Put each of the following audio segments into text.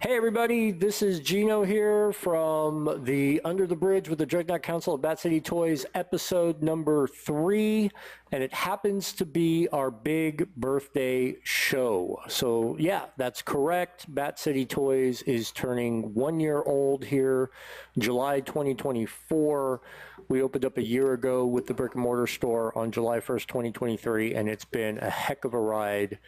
Hey everybody, this is Geno here from the Under the Bridge with the Dreadnought Council of Bat City Toys, episode number 3, and it happens to be our big birthday show. So yeah, that's correct. Bat City Toys is turning 1 year old here, July 2024. We opened up a year ago with the brick and mortar store on July 1st, 2023, and it's been a heck of a ride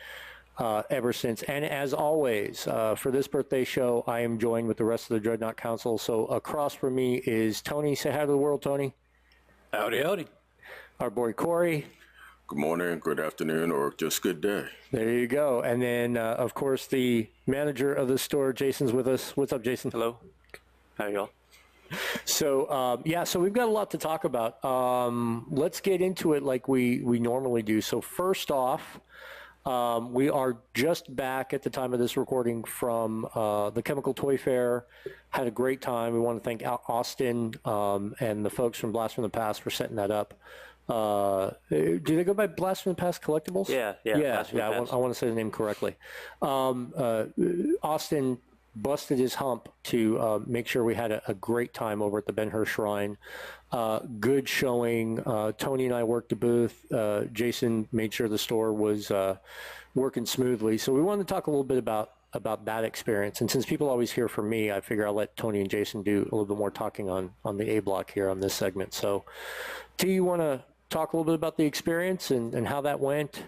ever since. And as always, for this birthday show, I am joined with the rest of the Dreadnought Council. So across from me is Tony. Say hi to the world, Tony. Howdy, howdy. Our boy Corey. Good morning, good afternoon, or just good day. There you go. And then, of course, the manager of the store, Jason's with us. What's up, Jason? Hello. How are y'all? So, yeah, so we've got a lot to talk about. Let's get into it like we normally do. So first off, we are just back at the time of this recording from the Chemical Toy Fair. Had a great time. We want to thank Austin and the folks from Blast from the Past for setting that up. Do they go by Blast from the Past Collectibles? Yeah. I want to say the name correctly. Austin busted his hump to make sure we had a great time over at the Ben Hur Shrine. Good showing. Tony and I worked the booth. Jason made sure the store was working smoothly. So we wanted to talk a little bit about that experience. And since people always hear from me, I figure I'll let Tony and Jason do a little bit more talking on the A block here on this segment. So, T, you want to talk a little bit about the experience and how that went?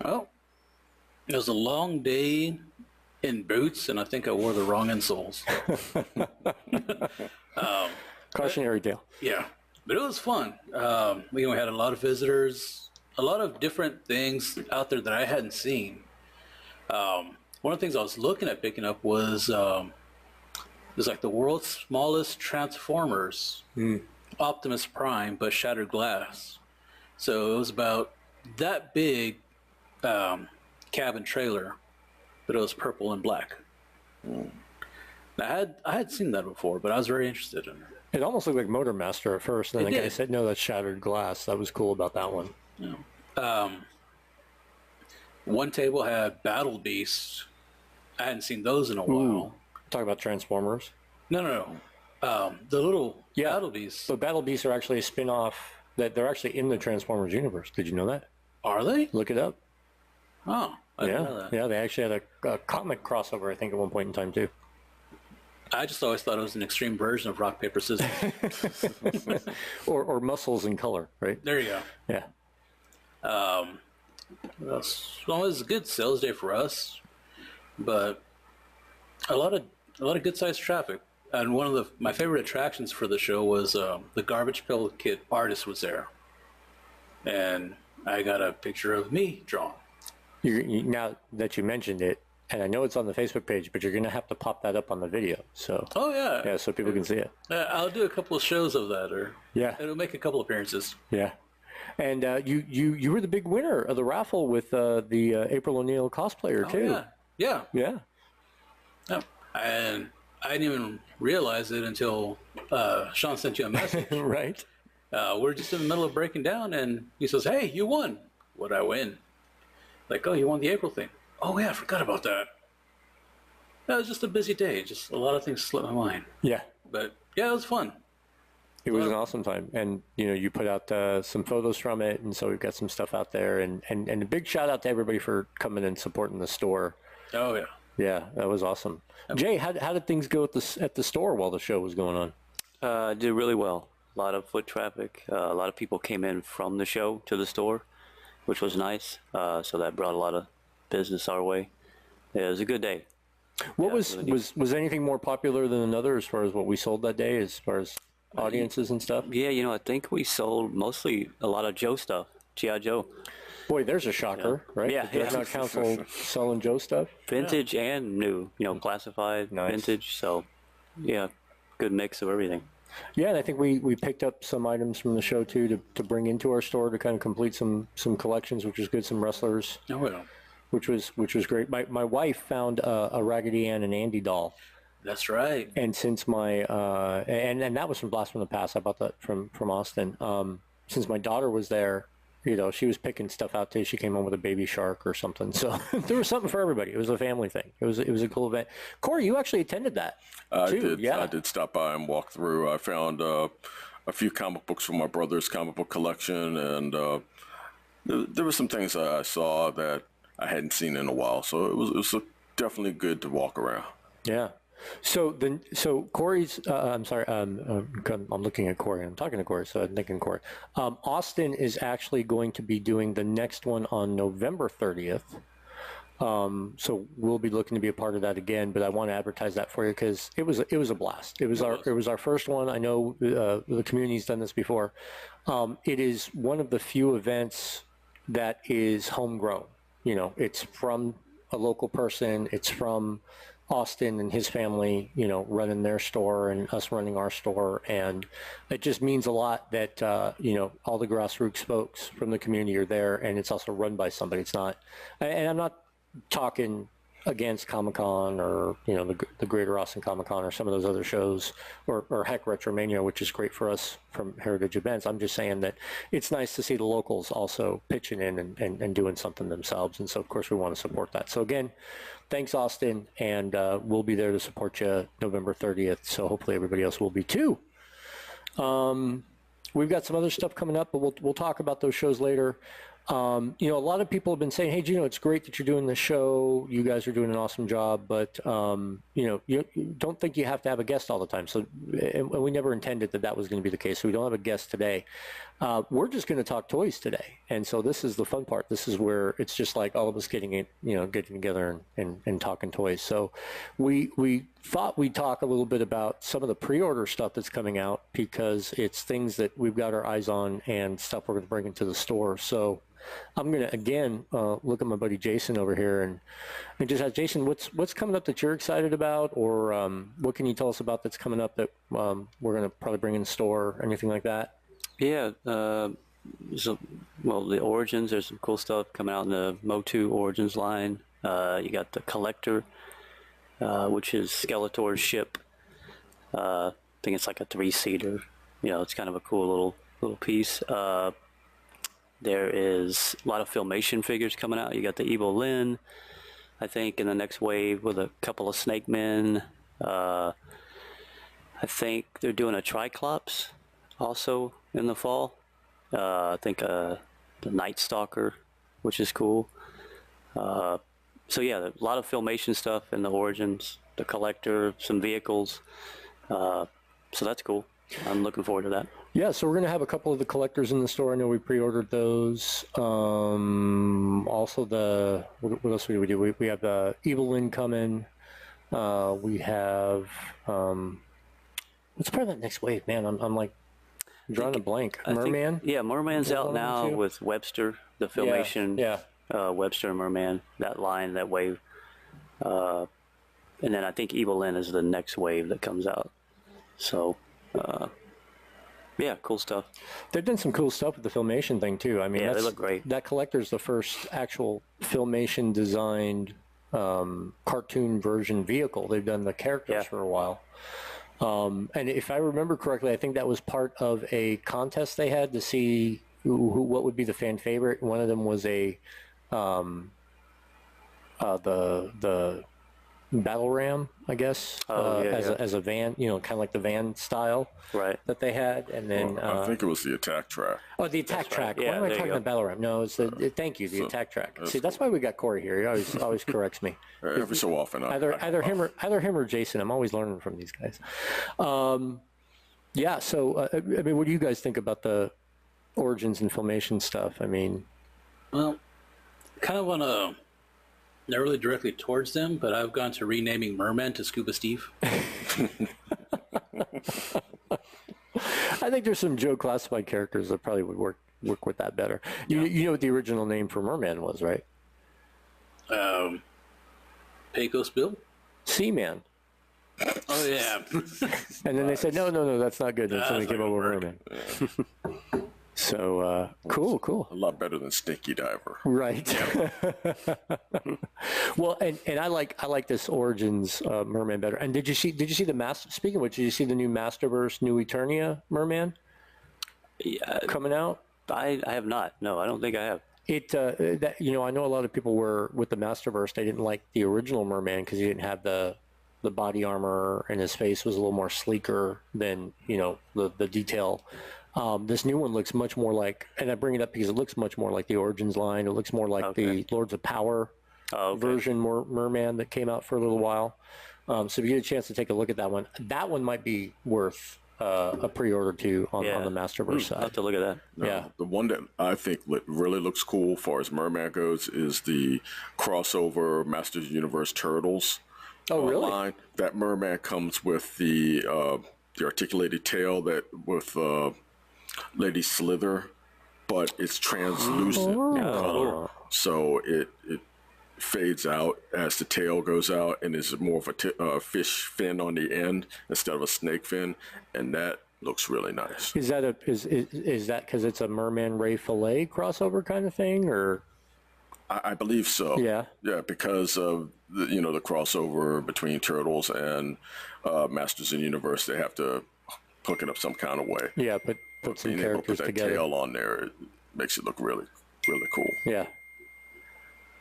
Well, it was a long day in boots, and I think I wore the wrong insoles. Cautionary tale. Yeah, but it was fun. We had a lot of visitors, a lot of different things out there that I hadn't seen. One of the things I was looking at picking up was like the world's smallest Transformers, Optimus Prime, but shattered glass. So it was about that big cabin trailer, but it was purple and black. I had seen that before, but I was very interested in it. It almost looked like Motor Master at first, and then the guy did. said, no, that's shattered glass. That was cool about that one. Yeah. One table had Battle Beasts. I hadn't seen those in a while. Talk about Transformers. No. The little Battle Beasts. So Battle Beasts are actually a spin-off that they're actually in the Transformers universe. Did you know that? Are they? Look it up. Oh, I didn't know that. Yeah, they actually had a comic crossover, I think, at one point in time, too. I just always thought it was an extreme version of rock, paper, scissors. or Muscles in color, right? There you go. Yeah. Well, it was a good sales day for us, but a lot of good sized traffic. And one of my favorite attractions for the show was the Garbage Pail Kid artist was there, and I got a picture of me drawn. Now that you mentioned it, and I know it's on the Facebook page, but you're going to have to pop that up on the video. So. Oh yeah. Yeah, so people can see it. I'll do a couple of shows of that, or it'll make a couple appearances. Yeah. And you were the big winner of the raffle with the April O'Neil cosplayer too. Yeah. And I didn't even realize it until Sean sent you a message. Right. We're just in the middle of breaking down, and he says, "Hey, you won." What'd I win? Like, oh, you won the April thing. Oh yeah, I forgot about that. That was just a busy day. Just a lot of things slipped my mind. Yeah. But yeah, it was fun. It was an awesome time, and you put out some photos from it, and so we've got some stuff out there, and a big shout out to everybody for coming and supporting the store. Oh yeah. Yeah, that was awesome. Jay, how did things go at the store while the show was going on? Did really well. A lot of foot traffic. A lot of people came in from the show to the store, which was nice. So that brought a lot of business our way. Yeah, it was a good day. What was anything more popular than another as far as what we sold that day, as far as audiences and stuff? Yeah, I think we sold mostly a lot of Joe stuff. G.I. Joe. Boy, there's a shocker, right? Yeah. The Dreadnought Council selling Joe stuff? Vintage and new, classified, nice. Vintage. So, yeah, good mix of everything. Yeah, and I think we picked up some items from the show, too, to bring into our store to kind of complete some collections, which is good, some wrestlers. Oh, yeah. Which was great. My wife found a Raggedy Ann and Andy doll. That's right. And since my and that was from Blast from the Past. I bought that from Austin. Since my daughter was there, You know, she was picking stuff out too. She came home with a baby shark or something. So there was something for everybody. It was a family thing. It was a cool event. Corey, you actually attended that too. I did stop by and walk through. I found a few comic books from my brother's comic book collection, and there were some things I saw that I hadn't seen in a while. So it was definitely good to walk around. Yeah. So Corey's, I'm sorry, I'm looking at Corey. I'm talking to Corey, so I'm thinking Corey. Austin is actually going to be doing the next one on November 30th. So we'll be looking to be a part of that again, but I want to advertise that for you because it was a blast. It was our first one. I know the community's done this before. It is one of the few events that is homegrown. You know, it's from a local person. It's from Austin and his family, you know, running their store and us running our store. And it just means a lot that, you know, all the grassroots folks from the community are there, and it's also run by somebody. It's not, and I'm not talking against Comic-Con or, you know, the Greater Austin Comic-Con or some of those other shows, or heck, RetroMania, which is great for us from Heritage Events. I'm just saying that it's nice to see the locals also pitching in and doing something themselves. And so, of course, we want to support that. So, again, thanks, Austin, and we'll be there to support you November 30th, so hopefully everybody else will be too. We've got some other stuff coming up, but we'll talk about those shows later. You know, a lot of people have been saying, hey, Geno, it's great that you're doing this show. You guys are doing an awesome job, but, you know, you don't think you have to have a guest all the time. So, and we never intended that was going to be the case, so we don't have a guest today. We're just going to talk toys today. And so this is the fun part. This is where it's just like all of us getting together and talking toys. So we thought we'd talk a little bit about some of the pre-order stuff that's coming out, because it's things that we've got our eyes on and stuff we're going to bring into the store. So I'm going to, again, look at my buddy Jason over here and just ask Jason, what's coming up that you're excited about, or what can you tell us about that's coming up that we're going to probably bring in the store, or anything like that? Yeah, well, the Origins, there's some cool stuff coming out in the Motu Origins line. You got the Collector, which is Skeletor's ship. I think it's like a 3-seater. You know, it's kind of a cool little piece. There is a lot of Filmation figures coming out. You got the Evil Lyn, I think, in the next wave, with a couple of Snake Men. I think they're doing a Triclops also in the fall. I think the Night Stalker, which is cool. So yeah, a lot of Filmation stuff in the Origins, the Collector, some vehicles. So that's cool. I'm looking forward to that. Yeah, so we're going to have a couple of the collectors in the store. I know we pre-ordered those. Also, what else do we do? We have the Evil Lyn coming. We have, what's part of that next wave, man? I'm like drawing a blank. Merman? Yeah, Merman's out now with Webster, the Filmation. Yeah. Webster and Merman, that line, that wave. And then I think Evil Lyn is the next wave that comes out. So, yeah, cool stuff. They've done some cool stuff with the Filmation thing, too. I mean, yeah, they look great. That Collector's the first actual Filmation designed cartoon version vehicle. They've done the characters for a while. And if I remember correctly, I think that was part of a contest they had to see what would be the fan favorite. One of them was the Battle Ram, I guess, as a van, you know, kind of like the van style that they had. And then I think it was the Attack Track. Oh, the Attack Track. Right. Yeah, why am I talking about Battle Ram? No, it's the thank you, the Attack Track. See, that's why we got Corey here. He always corrects me. Every so often. Either him or Jason. I'm always learning from these guys. Yeah. So I mean, what do you guys think about the Origins and Filmation stuff? I mean, well, kind of want to. Not really directly towards them, but I've gone to renaming Merman to Scuba Steve. I think there's some Joe Classified characters that probably would work with that better. You know what the original name for Merman was, right? Pecos Bill? Seaman. Oh, yeah. And then they said, no, that's not good. And somebody came up with Merman. Yeah. So, cool. A lot better than Stinky Diver. Right. Well, and I like this Origins Merman better. And did you see the Master? Speaking of which, did you see the new Masterverse New Eternia Merman? Yeah, coming out? I have not. No, I don't think I have. That, you know, I know a lot of people were with the Masterverse. They didn't like the original Merman because he didn't have the body armor, and his face was a little more sleeker than, you know, the detail. This new one looks much more like, and I bring it up because it looks much more like the Origins line. It looks more like the Lords of Power version Merman that came out for a little while. So if you get a chance to take a look at that one might be worth a pre-order too on the Masterverse side. I'll have to look at that. Yeah. The one that I think really looks cool as far as Merman goes is the crossover Masters Universe Turtles. Oh, really? Line. That Merman comes with the articulated tail with Lady Slither, but it's translucent in color, so it fades out as the tail goes out, and is more of a fish fin on the end instead of a snake fin, and that looks really nice. Is that because it's a Merman Ray Fillet crossover kind of thing, or? I believe so. Yeah. Yeah, because of the crossover between Turtles and Masters of the Universe, they have to hook it up some kind of way. Yeah, put some characters put that together. tail on there, it makes it look really, really cool. Yeah.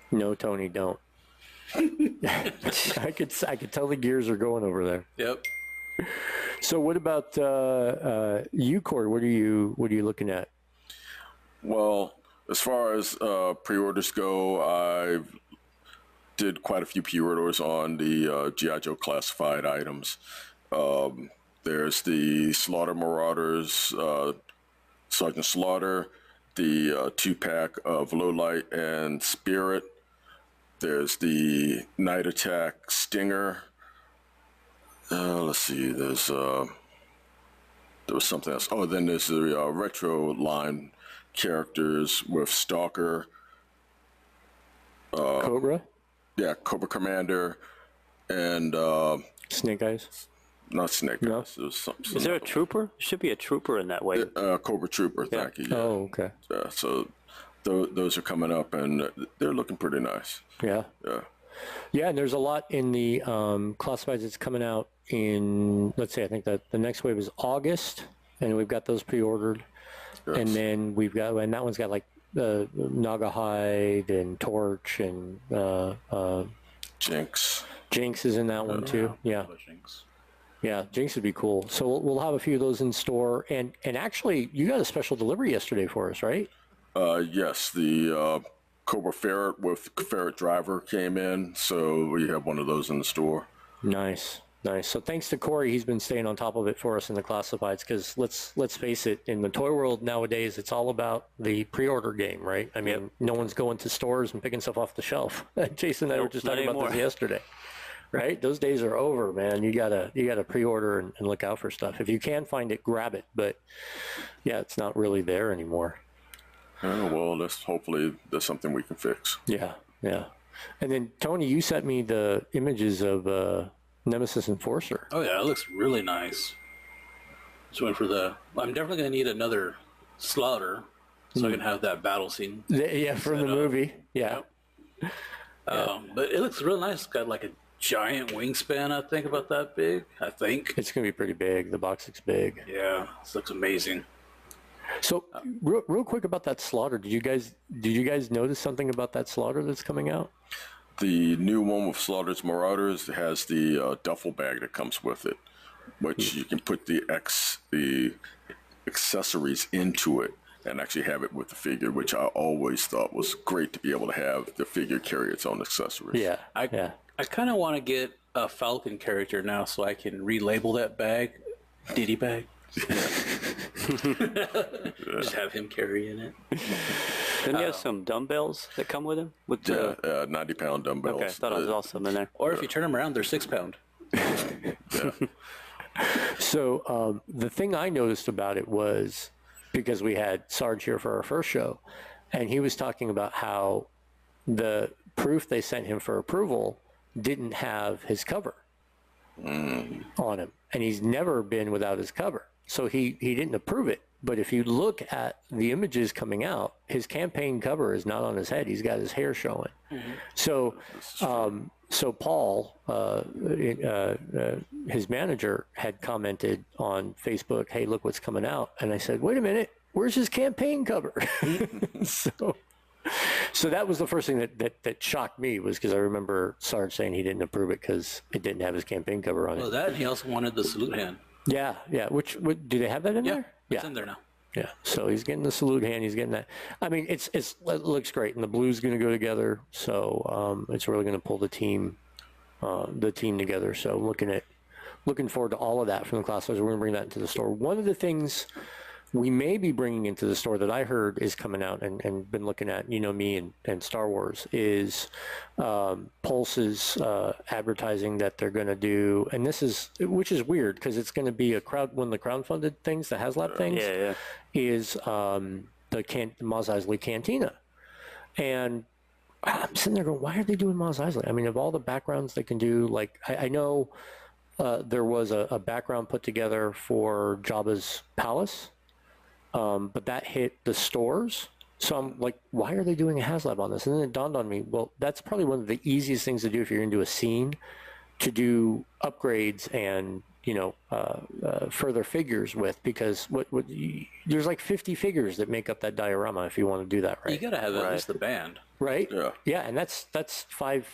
No, Tony, don't. I could tell the gears are going over there. Yep. So what about you, Corey? What are you looking at? Well, as far as pre-orders go, I did quite a few pre-orders on the G.I. Joe classified items. There's the Slaughter Marauders, Sergeant Slaughter, the 2-pack of Lowlight and Spirit. There's the Night Attack Stinger. Let's see, there was something else. Oh, then there's the retro line characters with Stalker. Cobra? Yeah, Cobra Commander, and Snake Eyes? not Snake No. Eyes. Is there a trooper? There should be a trooper in that way. Cobra Trooper? Thank you. Yeah. Oh, okay. Yeah, so those are coming up, and they're looking pretty nice. Yeah. Yeah. Yeah, and there's a lot in the classifieds that's coming out in, let's say, I think that the next wave is August, and we've got those pre-ordered. Yes. And then and that one's got like Naga Hide and Torch and Jinx. Jinx is in that one too. Yeah. Yeah, Jinx would be cool. So we'll have a few of those in store. And actually, you got a special delivery yesterday for us, right? Yes, the Cobra Ferret with Ferret Driver came in, so we have one of those in the store. Nice. So thanks to Corey, he's been staying on top of it for us in the classifieds, because let's face it, in the toy world nowadays, it's all about the pre-order game, right? I mean, no one's going to stores and picking stuff off the shelf. Jason and I were just talking about this yesterday. Right? Those days are over, man. You gotta pre-order and look out for stuff. If you can find it, grab it. But yeah, it's not really there anymore. Well, hopefully that's something we can fix. Yeah. And then Tony, you sent me the images of Nemesis Enforcer. Oh yeah, it looks really nice. Just went for I'm definitely gonna need another Slaughter, so I can have that battle scene. Yeah, from the movie. Yeah. Yep. But it looks real nice. It's got like a giant wingspan, I think, about that big. I think It's gonna be pretty big. The box looks big. yeah, this looks amazing. So real quick about that Slaughter. Did you guys notice something about that Slaughter that's coming out? The new one with Slaughter's Marauders has the duffel bag that comes with it, which you can put the accessories into it and actually have it with the figure, which I always thought was great to be able to have the figure carry its own accessories. Yeah. I kind of want to get a Falcon character now, so I can relabel that bag Diddy bag. Just have him carrying it. Then he has some dumbbells that come with him? With 90-pound dumbbells. Okay, I thought it was awesome in there. Or if you turn them around, they're 6 pound. So the thing I noticed about it was, because we had Sarge here for our first show, and he was talking about how the proof they sent him for approval didn't have his cover on him, and he's never been without his cover, so he didn't approve it. But if you look at the images coming out, his campaign cover is not on his head. He's got his hair showing. So Paul, his manager, had commented on Facebook, "Hey, look what's coming out." And I said, "Wait a minute, where's his campaign cover? So that was the first thing that shocked me, was because I remember Sarge saying he didn't approve it because it didn't have his campaign cover on it. Well, that, and he also wanted the salute hand. Yeah. Do they have that in there? It's in there now. Yeah, so he's getting the salute hand. He's getting that. I mean, it looks great, and the blue's going to go together. So it's really going to pull the team together. So looking forward to all of that from the class. So we're going to bring that into the store. One of the things we may be bringing into the store that I heard is coming out and been looking at, me and Star Wars, is Pulse's advertising that they're going to do, and which is weird because it's going to be one of the crowdfunded things, the HasLab things, is the Mos Eisley Cantina. And I'm sitting there going, why are they doing Mos Eisley? I mean, of all the backgrounds they can do, like, I know there was a background put together for Jabba's palace, but that hit the stores. So I'm like, why are they doing a HasLab on this? And then it dawned on me, well, that's probably one of the easiest things to do if you're going to do a scene, to do upgrades and, further figures with, because there's like 50 figures that make up that diorama if you want to do that right. You got to have at least the band. Right? Yeah. And that's five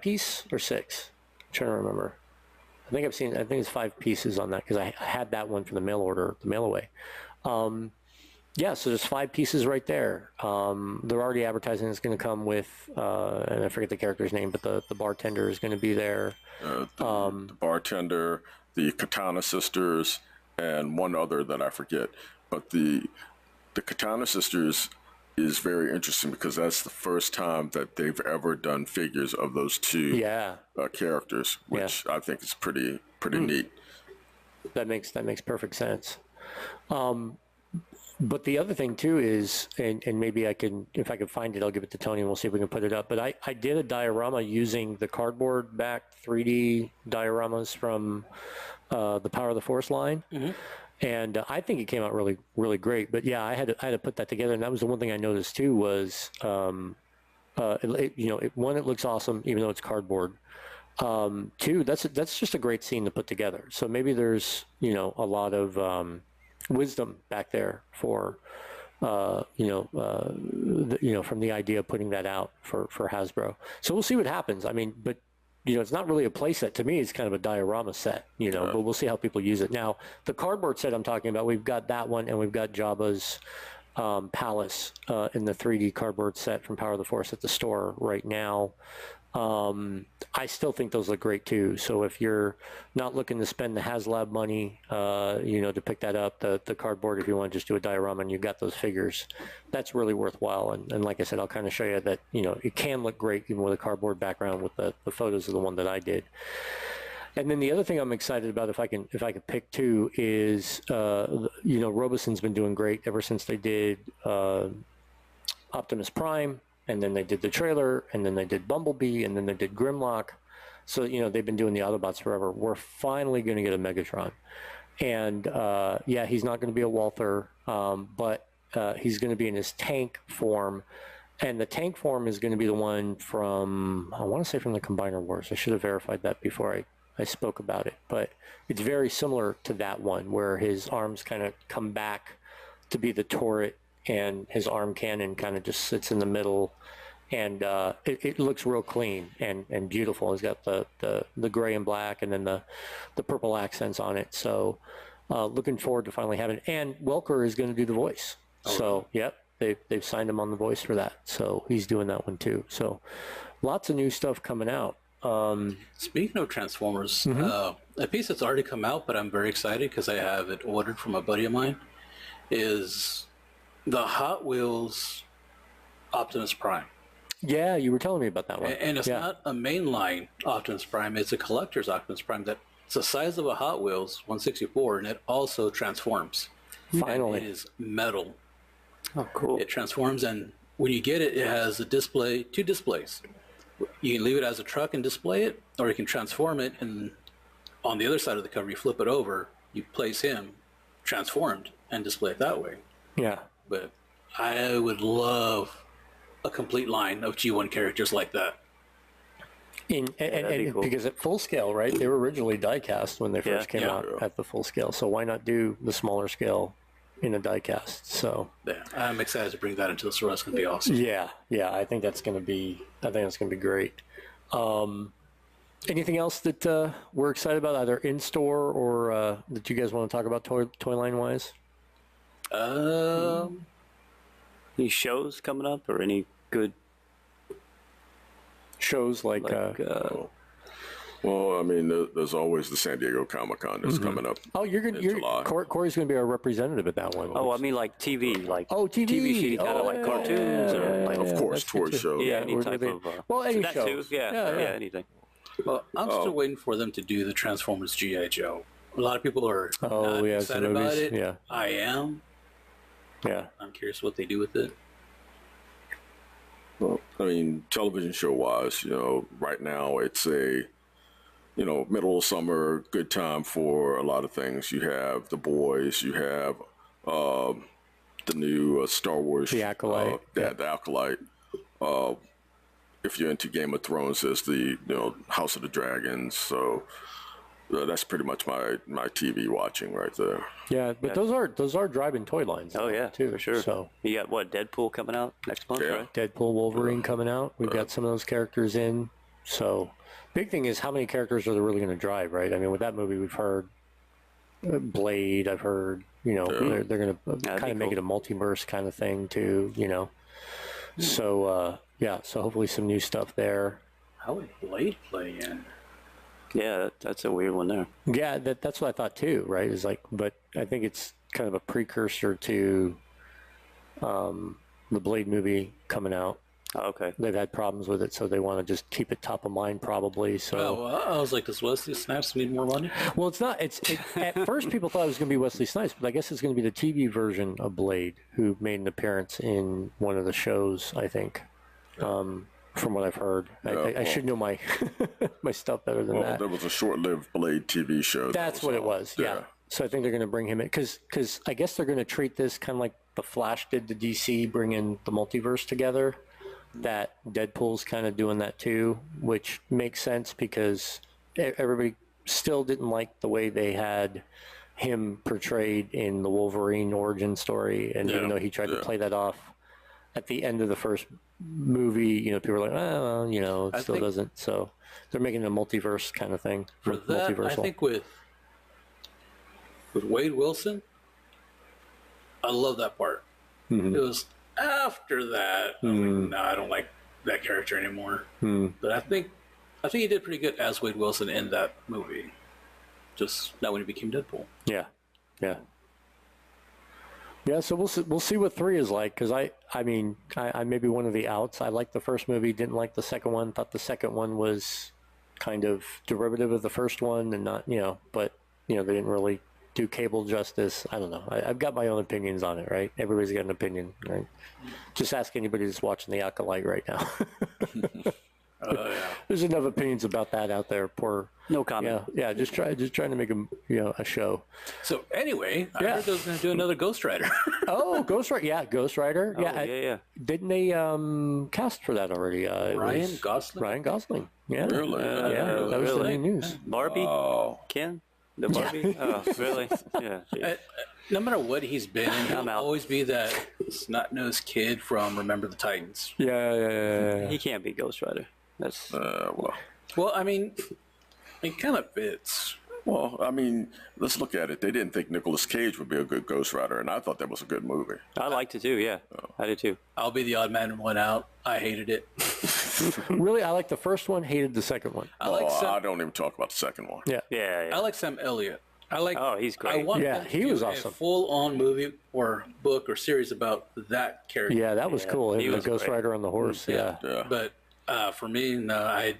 piece or six? I'm trying to remember. I think it's 5 pieces on that because I had that one for the mail order, the mail away. So there's 5 pieces right there. They're already advertising it's going to come with, and I forget the character's name, but the bartender is going to be there. The bartender, the Katana sisters, and one other that I forget. But the Katana sisters is very interesting because that's the first time that they've ever done figures of those two characters, which I think is pretty neat. That makes perfect sense. But the other thing too is, and maybe if I can find it, I'll give it to Tony and we'll see if we can put it up. But I did a diorama using the cardboard backed 3D dioramas from the Power of the Force line. Mm-hmm. And I think it came out really, really great. But yeah, I had to put that together, and that was the one thing I noticed too was, one, it looks awesome even though it's cardboard. 2, that's just a great scene to put together. So maybe there's a lot of wisdom back there for from the idea of putting that out for Hasbro. So we'll see what happens. I mean, but it's not really a play set. To me, it's kind of a diorama set, but we'll see how people use it. Now, the cardboard set I'm talking about, we've got that one, and we've got Jabba's palace in the 3D cardboard set from Power of the Force at the store right now. I still think those look great too. So if you're not looking to spend the HasLab money, to pick that up, the cardboard, if you want to just do a diorama and you've got those figures, that's really worthwhile. And like I said, I'll kind of show you that, it can look great even with a cardboard background with the photos of the one that I did. And then the other thing I'm excited about, if I can pick two, is, Roboson's been doing great ever since they did Optimus Prime. And then they did the trailer, and then they did Bumblebee, and then they did Grimlock. So, they've been doing the Autobots forever. We're finally going to get a Megatron. And, he's not going to be a Walther, but he's going to be in his tank form. And the tank form is going to be the one from, I want to say from the Combiner Wars. I should have verified that before I spoke about it. But it's very similar to that one, where his arms kind of come back to be the turret, and his arm cannon kind of just sits in the middle, and it looks real clean and beautiful. He's got the gray and black, and then the purple accents on it. So looking forward to finally having it. And Welker is going to do the voice. So yep, they've signed him on the voice for that. So he's doing that one too. So lots of new stuff coming out. Speaking of Transformers, a piece that's already come out, but I'm very excited because I have it ordered from a buddy of mine, is the Hot Wheels Optimus Prime. Yeah, you were telling me about that one. And it's not a mainline Optimus Prime, it's a collector's Optimus Prime that's the size of a Hot Wheels 164, and it also transforms. Finally. And it is metal. Oh, cool. It transforms, and when you get it, it has a display, 2 displays. You can leave it as a truck and display it, or you can transform it, and on the other side of the cover, you flip it over, you place him transformed, and display it that way. Yeah. But I would love a complete line of G1 characters like that. And cool. Because at full scale, right? They were originally die-cast when they first came out at the full scale. So why not do the smaller scale in a diecast. So Yeah, I'm excited to bring that into the store. That's going to be awesome. yeah, I think that's going to be great. Anything else that we're excited about, either in store or that you guys want to talk about toy line wise? Any shows coming up or any good Shows like Well, I mean, there's always the San Diego Comic-Con that's coming up. oh, you're July. Corey's going to be our representative at that one. Oh, I mean like TV, like TV. TV kind of like cartoons or like Of course, toy shows. yeah, any we're type gonna of be- well, any that shows. too. Yeah, anything. Well, I'm still waiting for them to do the Transformers G.I. Joe. A lot of people are not the excited about movies. it. Yeah, I am. yeah. I'm curious what they do with it. Well, I mean, television show-wise, right now it's a, middle of summer, good time for a lot of things. You have The Boys, you have the new Star Wars. The Acolyte. The Acolyte. If you're into Game of Thrones, there's the, House of the Dragons. So that's pretty much my TV watching right there. Yeah, but those are drive-in toy lines. Oh yeah, too, for sure. So You got what, Deadpool coming out next month, Yeah. right? Deadpool, Wolverine coming out. We've got some of those characters in. So big thing is how many characters are they really going to drive, right? I mean, with that movie, we've heard Blade. I've heard, they're going to kind of make it a multiverse kind of thing too, So so hopefully some new stuff there. How would Blade play in? Yeah, that's a weird one there. Yeah, that's what I thought too, right? Is like, but I think it's kind of a precursor to the Blade movie coming out. Oh, okay. They've had problems with it, so they want to just keep it top of mind, probably. So, I was like, does Wesley Snipes need more money? well, it's not. At first, people thought it was going to be Wesley Snipes, but I guess it's going to be the TV version of Blade, who made an appearance in one of the shows, I think. From what I've heard, I should know my my stuff better than that. There was a short-lived Blade TV show. That's what it was. Yeah. So I think they're going to bring him in because I guess they're going to treat this kind of like the Flash did to DC, bringing the multiverse together. That Deadpool's kind of doing that too, which makes sense because everybody still didn't like the way they had him portrayed in the Wolverine origin story, and even though he tried to play that off at the end of the first movie, people were like, oh, well, it still doesn't. So they're making a multiverse kind of thing. For that, I think with Wade Wilson, I love that part. It was after that, I'm like, no, I don't like that character anymore. But I think he did pretty good as Wade Wilson in that movie. Just not when he became Deadpool. Yeah. So we'll see what 3 is like, because I mean I may be one of the outs. I liked the first movie, didn't like the second one. Thought the second one was kind of derivative of the first one, and not but they didn't really do Cable justice. I don't know. I've got my own opinions on it, right? Everybody's got an opinion, right? Just ask anybody that's watching The Acolyte right now. There's enough opinions about that out there. No comment. Yeah. Just trying to make a show. So anyway, I heard they was going to do another Ghost Rider. Oh, Ghost Rider. Yeah, Ghost Rider. Yeah. Didn't they cast for that already? Ryan Gosling. Ryan Gosling. Yeah. Really? That was the new news. Barbie? Oh. Ken? The Barbie? Oh, really? Yeah. No matter what he's been, he'll out. always be that snot-nosed kid from Remember the Titans. Yeah. He can't be Ghost Rider. That's Well, I mean, it kind of fits. Well, I mean, let's look at it. They didn't think Nicolas Cage would be a good Ghost Rider, and I thought that was a good movie. I liked it too. Yeah, I did too. I'll be the odd man who went out. I hated it. Really, I liked the first one. Hated the second one. I don't even talk about the second one. Yeah. I like Sam Elliott. Oh, he's great. I want Yeah, them to he was do awesome. a full-on movie or book or series about that character. Yeah, that was cool. he The was Ghost great. Rider on the horse. Yeah. But for me, no, I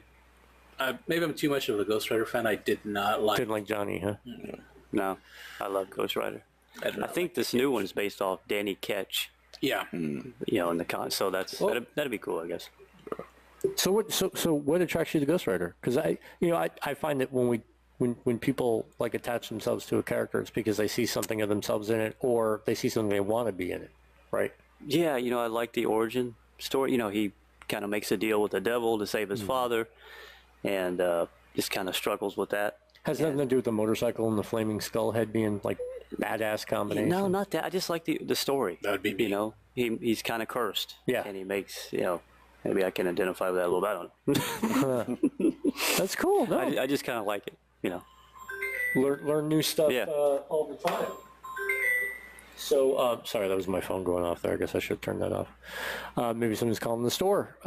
maybe I'm too much of a Ghost Rider fan. I did not like. Didn't like Johnny, huh? No, I love Ghost Rider. I think this new one is based off Danny Ketch. Yeah. In the con. So that'd be cool, I guess. So what attracts you to Ghost Rider? Because I find that when people like attach themselves to a character, it's because they see something of themselves in it, or they see something they want to be in it, right? Yeah, I like the origin story. He kind of makes a deal with the devil to save his father, and just kind of struggles with that. Has nothing to do with the motorcycle and the flaming skull head being like badass combination. No, not that. I just like the story. That would be me. You know, he's kind of cursed. Yeah. And he makes, you know, maybe I can identify with that a little bit. I don't know. That's cool. No. I just kind of like it, you know. Learn new stuff Yeah. all the time. So, sorry, that was my phone going off there. I guess I should turn that off. Maybe someone's calling the store.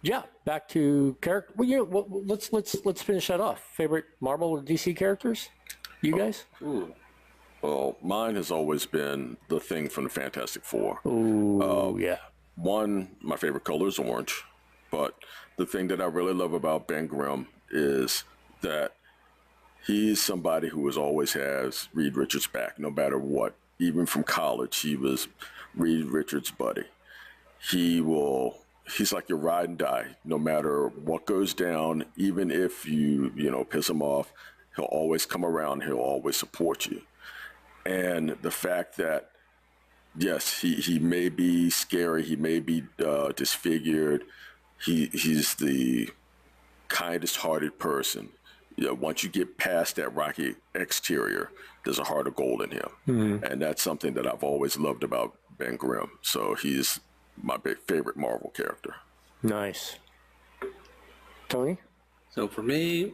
Yeah, back to character. Well, let's finish that off. Favorite Marvel or DC characters? You guys? Well, mine has always been the Thing from the Fantastic Four. Ooh, yeah. One, my favorite color is orange, but the thing that I really love about Ben Grimm is that he's somebody who always has Reed Richards' back, no matter what. Even from college, he was Reed Richards' buddy. He's like your ride and die, no matter what goes down. Even if you piss him off, he'll always come around. He'll always support you. And the fact that, yes, he may be scary, he may be disfigured, he's the kindest-hearted person. You know, once you get past that rocky exterior, there's a heart of gold in him. Mm-hmm. And that's something that I've always loved about Ben Grimm. So he's my favorite Marvel character. Nice. Tony? So for me,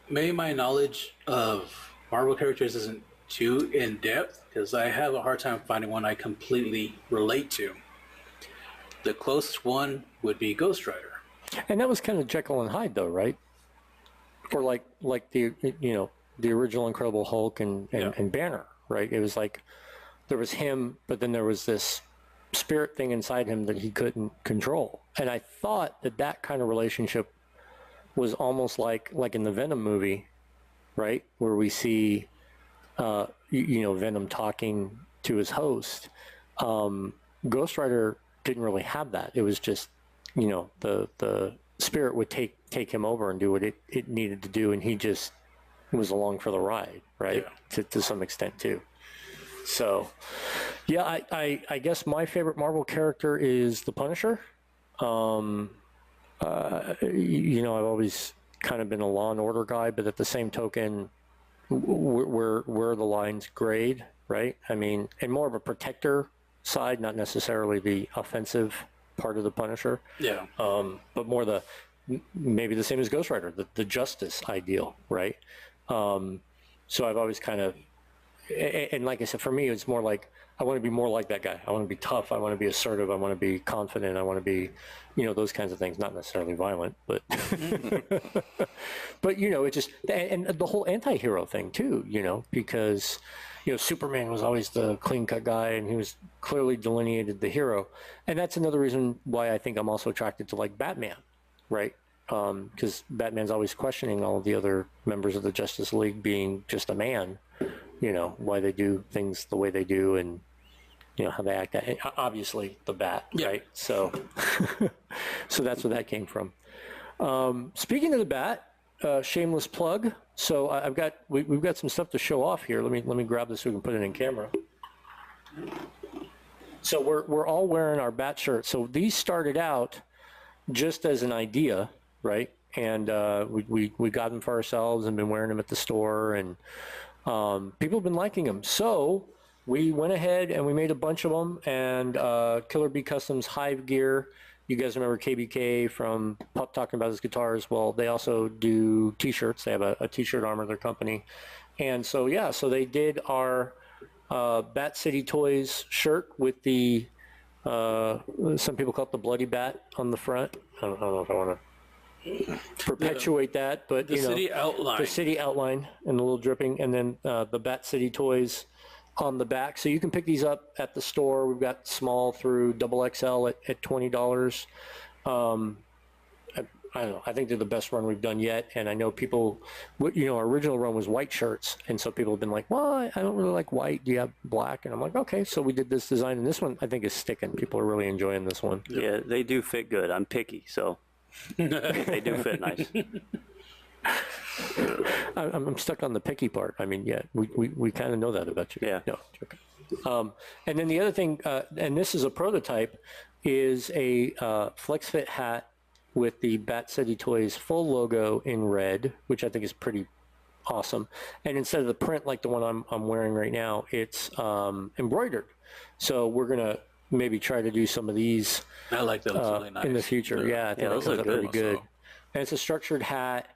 maybe my knowledge of Marvel characters isn't too in-depth because I have a hard time finding one I completely relate to. The closest one would be Ghost Rider. And that was kind of Jekyll and Hyde, though, right? Or like the the original Incredible Hulk and Banner, right? It was like there was him, but then there was this spirit thing inside him that he couldn't control. And I thought that kind of relationship was almost like in the Venom movie, right, where we see Venom talking to his host. Ghost Rider didn't really have that. It was just the spirit would take him over and do what it needed to do, and he just was along for the ride, right? Yeah. To some extent too. So, yeah, I guess my favorite Marvel character is the Punisher. I've always kind of been a Law and Order guy, but at the same token, where the lines grade, right? I mean, and more of a protector side, not necessarily the offensive part of the Punisher. Yeah. But more maybe the same as Ghost Rider, the justice ideal, right? So I've always kind of, and like I said, for me, it's more like I want to be more like that guy. I want to be tough. I want to be assertive. I want to be confident. I want to be, those kinds of things. Not necessarily violent, but but it just, and the whole anti-hero thing too. Because Superman was always the clean-cut guy, and he was clearly delineated the hero, and that's another reason why I think I'm also attracted to like Batman, right? Because Batman's always questioning all of the other members of the Justice League being just a man, why they do things the way they do, and how they act. Obviously, the Bat, right? So, so that's where that came from. Speaking of the Bat, shameless plug. So we've got some stuff to show off here. Let me grab this so we can put it in camera. So we're all wearing our Bat shirts. So these started out just as an idea, right? And we got them for ourselves and been wearing them at the store, and people have been liking them. So we went ahead and we made a bunch of them, and Killer Bee Customs Hive Gear. You guys remember KBK from Pup talking about his guitars? Well, they also do T-shirts. They have a T-shirt arm of their company. And so, yeah, so they did our Bat City Toys shirt with the, some people call it the Bloody Bat on the front. I don't know if I want to perpetuate that, but, the city outline. The city outline and a little dripping. And then the Bat City Toys on the back. So you can pick these up at the store. We've got small through XXL at $20. I don't know. I think they're the best run we've done yet. And I know people, our original run was white shirts. And so people have been like, well, I don't really like white. Do you have black? And I'm like, okay. So we did this design. And this one I think is sticking. People are really enjoying this one. Yeah, they do fit good. I'm picky, so they do fit nice. I'm stuck on the picky part. I mean, yeah, we kind of know that about you. Yeah. No, okay. And then the other thing, and this is a prototype, is a flex fit hat with the Bat City Toys full logo in red, which I think is pretty Awesome. And instead of the print like the one I'm wearing right now, it's embroidered. So we're gonna maybe try to do some of these I like that. Looks really nice. in the future. Yeah, I think those that comes look out good. pretty good. And it's a structured hat.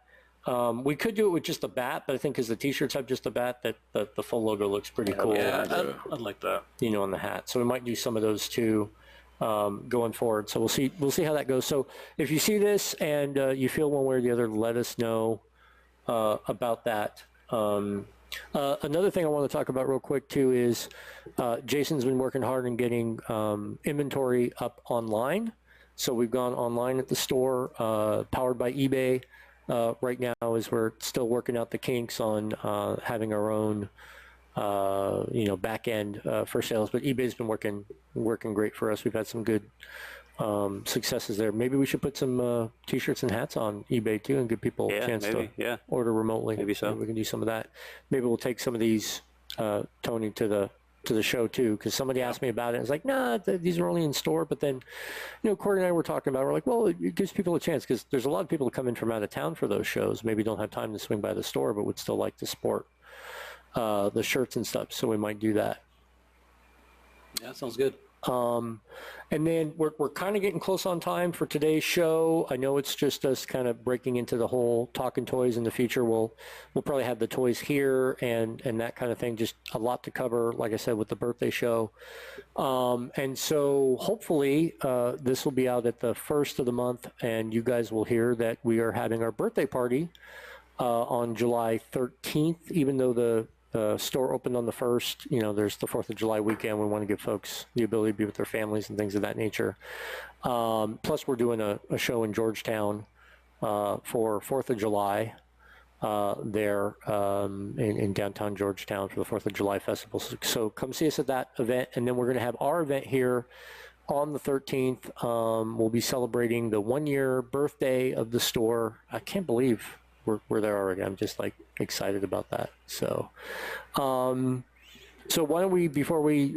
We could do it with just the bat, but I think because the T-shirts have just the bat, that the full logo looks pretty cool. Yeah, I'd like that. You know, on the hat. So we might do some of those too going forward. So we'll see how that goes. So if you see this and you feel one way or the other, let us know about that. Another thing I want to talk about real quick too is Jason's been working hard on getting inventory up online. So we've gone online at the store, powered by eBay. Right now, as we're still working out the kinks on having our own, back end for sales. But eBay's been working great for us. We've had some good successes there. Maybe we should put some T-shirts and hats on eBay too, and give people a chance to order remotely. Maybe so. Maybe we can do some of that. Maybe we'll take some of these, Tony, to the show too, because somebody asked me about it. It's like, nah, these are only in store. But then, Corey and I were talking about it. We're like, well, it gives people a chance, because there's a lot of people that come in from out of town for those shows. Maybe don't have time to swing by the store, but would still like to sport the shirts and stuff. So we might do that. Yeah, that sounds good. And then we're kind of getting close on time for today's show. I know it's just us kind of breaking into the whole talking toys in the future. We'll probably have the toys here and that kind of thing. Just a lot to cover, like I said, with the birthday show. And so hopefully this will be out at the first of the month, and you guys will hear that we are having our birthday party on July 13th, even though the store opened on the 1st. There's the 4th of July weekend. We want to give folks the ability to be with their families and things of that nature. Plus, we're doing a show in Georgetown for 4th of July there in downtown Georgetown for the 4th of July festival. So come see us at that event. And then we're going to have our event here on the 13th. We'll be celebrating the 1-year birthday of the store. I can't believe we're there already. I'm just excited about that. So, so why don't we, before we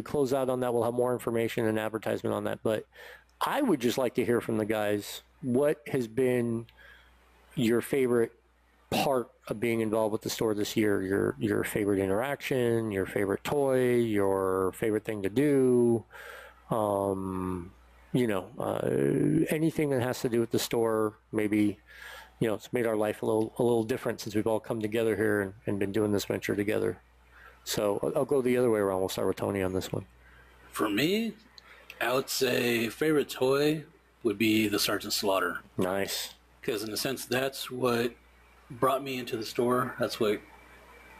close out on that, we'll have more information and advertisement on that. But I would just like to hear from the guys, what has been your favorite part of being involved with the store this year? Your favorite interaction, your favorite toy, your favorite thing to do, anything that has to do with the store. Maybe it's made our life a little different since we've all come together here and been doing this venture together. So I'll go the other way around. We'll start with Tony on this one. For me, I would say favorite toy would be the Sergeant Slaughter. Nice. Because in a sense, that's what brought me into the store. That's what,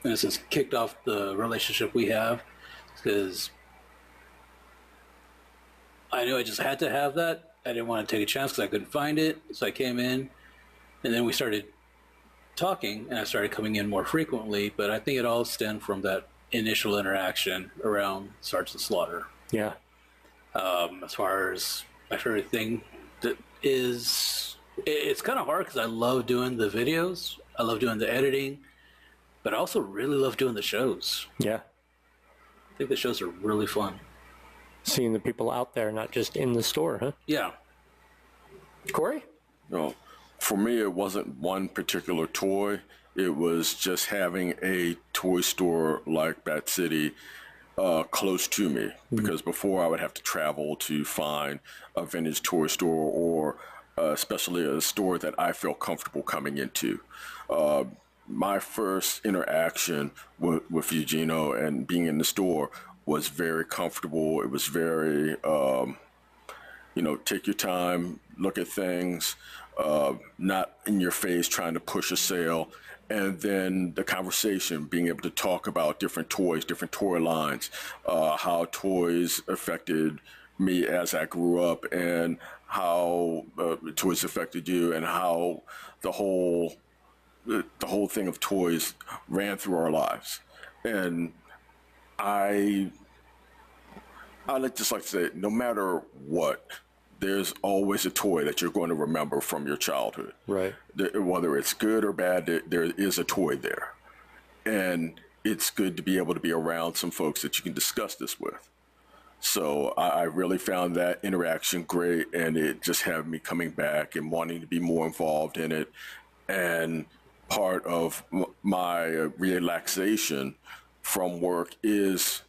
in a sense, kicked off the relationship we have. Because I knew I just had to have that. I didn't want to take a chance because I couldn't find it. So I came in. And then we started talking, and I started coming in more frequently, but I think it all stemmed from that initial interaction around Sergeant Slaughter. Yeah. As far as my favorite thing, that is, it's kind of hard because I love doing the videos, I love doing the editing, but I also really love doing the shows. Yeah. I think the shows are really fun. Seeing the people out there, not just in the store, huh? Yeah. Corey? No. For me, it wasn't one particular toy. It was just having a toy store like Bat City close to me. Because before I would have to travel to find a vintage toy store, or especially a store that I felt comfortable coming into. My first interaction with you, Geno, and being in the store was very comfortable. It was very, take your time, look at things. Not in your face trying to push a sale, and then the conversation, being able to talk about different toys, different toy lines, how toys affected me as I grew up, and how toys affected you, and how the whole thing of toys ran through our lives. And I just like to say, no matter what, there's always a toy that you're going to remember from your childhood. Right. Whether it's good or bad, there is a toy there. And it's good to be able to be around some folks that you can discuss this with. So I really found that interaction great, and it just had me coming back and wanting to be more involved in it. And part of my relaxation from work is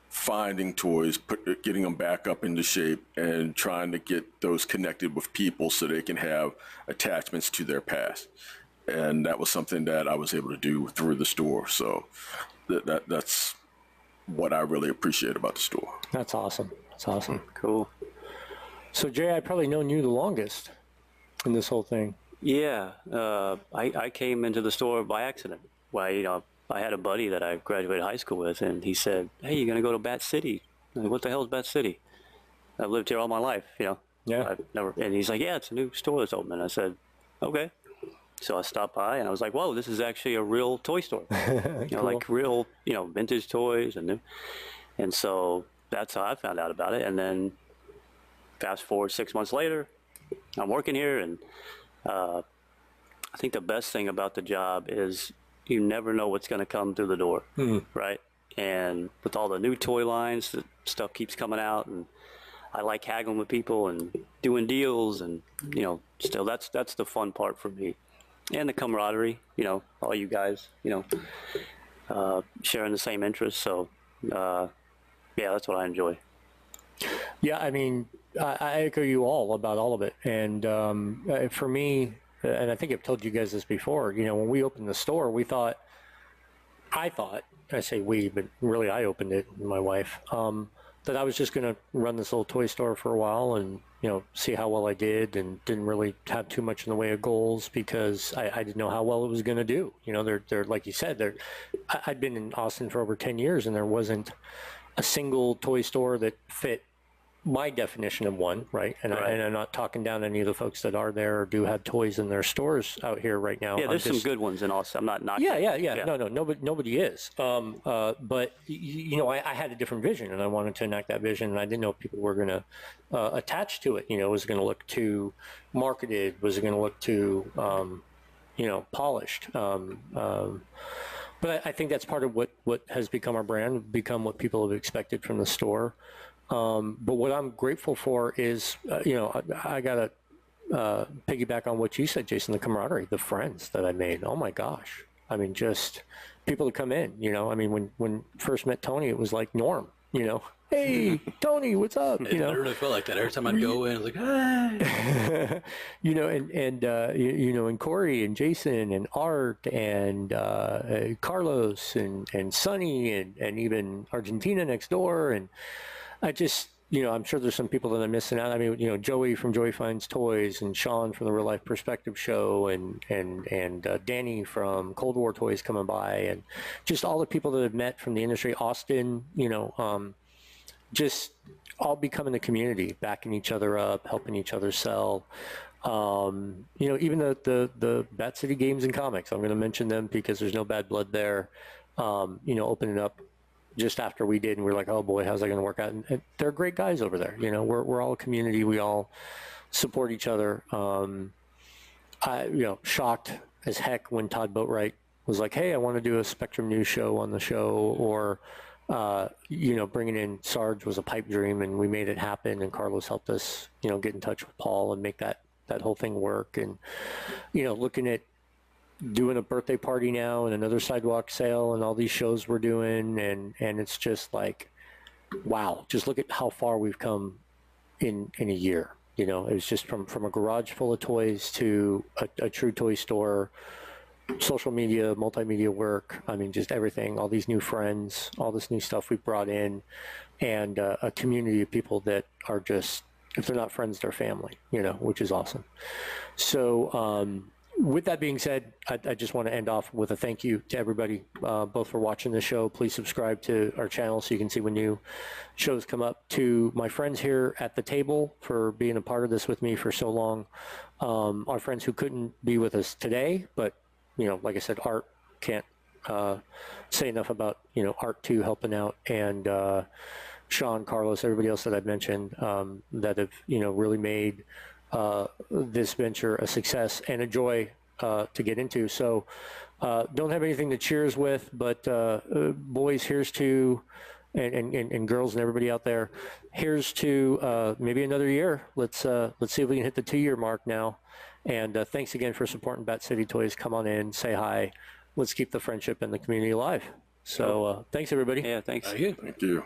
finding toys, getting them back up into shape, and trying to get those connected with people so they can have attachments to their past. And that was something that I was able to do through the store. So that's what I really appreciate about the store. That's awesome. That's awesome. Cool. So Jay, I've probably known you the longest in this whole thing. Yeah, I came into the store by accident. Well, I had a buddy that I graduated high school with, and he said, "Hey, you're gonna go to Bat City?" I'm like, "What the hell is Bat City?" I've lived here all my life, Yeah. I've never. And he's like, "Yeah, it's a new store that's open." I said, "Okay." So I stopped by, and I was like, "Whoa, this is actually a real toy store." Cool. Like real, vintage toys and new. And so that's how I found out about it. And then fast forward 6 months later, I'm working here, and I think the best thing about the job is you never know what's going to come through the door, right? And with all the new toy lines, the stuff keeps coming out, and I like haggling with people and doing deals, and still that's the fun part for me, and the camaraderie. All you guys, sharing the same interests. So, yeah, that's what I enjoy. Yeah, I mean, I echo you all about all of it. And for me, and I think I've told you guys this before, when we opened the store, I say we, but really I opened it, my wife, that I was just going to run this little toy store for a while and, see how well I did, and didn't really have too much in the way of goals because I didn't know how well it was going to do. They're like you said, I'd been in Austin for over 10 years and there wasn't a single toy store that fit my definition of one, right? And I'm not talking down any of the folks that are there or do have toys in their stores out here right now. Yeah, there's some good ones in Austin. I'm not knocking. Yeah. No, nobody is. But I had a different vision, and I wanted to enact that vision, and I didn't know if people were going to attach to it. Was it going to look too marketed? Was it going to look too, polished? But I think that's part of what has become our brand, become what people have expected from the store. But what I'm grateful for is, I got to piggyback on what you said, Jason, the camaraderie, the friends that I made. Oh, my gosh. I mean, just people to come in, I mean, when first met Tony, it was like Norm, Hey, Tony, what's up? I really felt like that. Every time I'd go in, I was like, hey. And Corey and Jason and Art and Carlos and Sonny and even Argentina next door. And I just, I'm sure there's some people that I'm missing out. I mean, Joey from Joey Finds Toys, and Sean from the Real Life Perspective Show, and Danny from Cold War Toys coming by, and just all the people that I've met from the industry, Austin, just all becoming a community, backing each other up, helping each other sell. Even the Bat City Games and Comics, I'm going to mention them because there's no bad blood there. Opening up just after we did, and we're like, oh boy, how's that going to work out? And they're great guys over there. We're all a community. We all support each other. Shocked as heck when Todd Boatwright was like, hey, I want to do a Spectrum News show on the show, or bringing in Sarge was a pipe dream, and we made it happen. And Carlos helped us, get in touch with Paul and make that whole thing work. And, looking at doing a birthday party now and another sidewalk sale and all these shows we're doing. And it's just like, wow, just look at how far we've come in a year. It was just from a garage full of toys to a true toy store, social media, multimedia work. I mean, just everything, all these new friends, all this new stuff we brought in, and a community of people that are just, if they're not friends, they're family, which is awesome. So with that being said, I just want to end off with a thank you to everybody, both for watching the show. Please subscribe to our channel so you can see when new shows come up. To my friends here at the table for being a part of this with me for so long. Our friends who couldn't be with us today, but like I said, Art can't say enough about, Art too helping out, and Sean, Carlos, everybody else that I've mentioned that have, really made this venture a success and a joy to get into. So don't have anything to cheers with, but boys, here's to and girls and everybody out there, here's to maybe another year. Let's see if we can hit the 2-year mark now. And thanks again for supporting Bat City Toys. Come on in, say hi. Let's keep the friendship and the community alive. So thanks, everybody. Yeah, thanks. Thank you. Thank you.